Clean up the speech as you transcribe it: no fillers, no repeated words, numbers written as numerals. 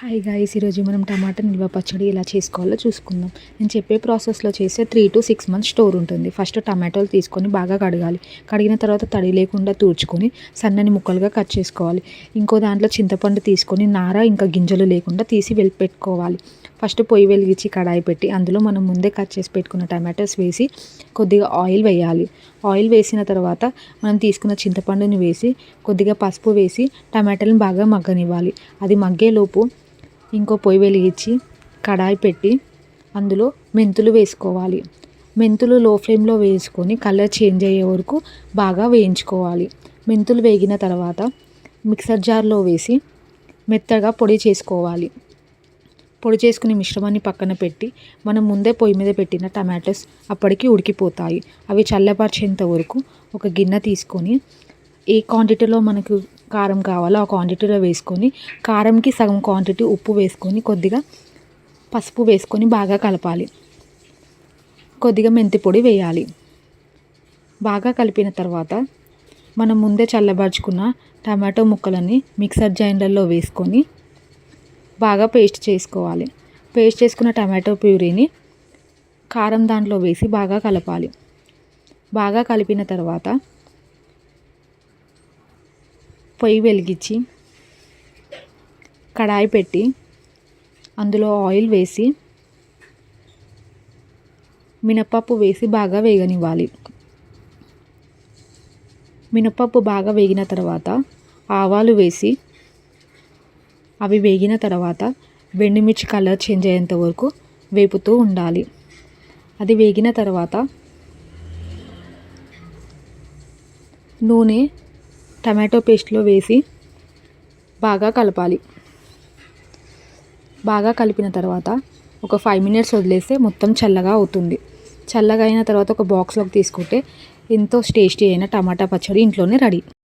Hi guys, ఈరోజు మనం టమాటా నిల్వ పచ్చడి ఎలా చేసుకోవాలో చూసుకుందాం. నేను చెప్పే ప్రాసెస్లో చేస్తే 3 to 6 months స్టోర్ ఉంటుంది. ఫస్ట్ టమాటోలు తీసుకొని బాగా కడగాలి. కడిగిన తర్వాత తడి లేకుండా తూర్చుకొని సన్నని ముక్కలుగా కట్ చేసుకోవాలి. ఇంకో దాంట్లో చింతపండు తీసుకొని నార ఇంకా గింజలు లేకుండా తీసి పెట్టుకోవాలి. ఫస్ట్ పొయ్యి వెలిగించి కడాయి పెట్టి అందులో మనం ముందే కట్ చేసి పెట్టుకున్న టమాటోస్ వేసి కొద్దిగా ఆయిల్ వేయాలి. ఆయిల్ వేసిన తర్వాత మనం తీసుకున్న చింతపండుని వేసి కొద్దిగా పసుపు వేసి టమాటాలను బాగా మగ్గనివ్వాలి. అది మగ్గేలోపు ఇంకో పొయ్యి వెలిగించి కడాయి పెట్టి అందులో మెంతులు వేసుకోవాలి. మెంతులు లో ఫ్లేమ్లో వేసుకొని కలర్ చేంజ్ అయ్యే వరకు బాగా వేయించుకోవాలి. మెంతులు వేగిన తర్వాత మిక్సర్ జార్లో వేసి మెత్తగా పొడి చేసుకోవాలి. పొడి చేసుకుని మిశ్రమాన్ని పక్కన పెట్టి మనం ముందే పొయ్యి మీద పెట్టిన టమాటోస్ అప్పటికి ఉడికిపోతాయి. అవి చల్లపరిచేంత వరకు ఒక గిన్నె తీసుకొని ఏ క్వాంటిటీలో మనకు కారం కావాలో ఆ క్వాంటిటీలో వేసుకొని కారంకి సగం క్వాంటిటీ ఉప్పు వేసుకొని కొద్దిగా పసుపు వేసుకొని బాగా కలపాలి. కొద్దిగా మెంతి పొడి వేయాలి. బాగా కలిపిన తర్వాత మనం ముందే చల్లబరుచుకున్న టమాటో ముక్కలని మిక్సర్ గ్రైండర్లో వేసుకొని బాగా పేస్ట్ చేసుకోవాలి. పేస్ట్ చేసుకున్న టమాటో ప్యూరీని కారం దాంట్లో వేసి బాగా కలపాలి. బాగా కలిపిన తర్వాత పొయ్యి వెలిగించి కడాయి పెట్టి అందులో ఆయిల్ వేసి మినపప్పు వేసి బాగా వేగనివ్వాలి. మినపప్పు బాగా వేగిన తర్వాత ఆవాలు వేసి అవి వేగిన తర్వాత వెండిమిర్చి కలర్ చేంజ్ అయ్యేంత వరకు వేపుతూ ఉండాలి. అది వేగిన తర్వాత నూనె టమాటో పేస్ట్లో వేసి బాగా కలపాలి. బాగా కలిపిన తర్వాత ఒక 5 minutes వదిలేస్తే మొత్తం చల్లగా అవుతుంది. చల్లగా అయిన తర్వాత ఒక బాక్స్లోకి తీసుకుంటే ఎంతో టేస్టీ అయిన టమాటా పచ్చడి ఇంట్లోనే రెడీ.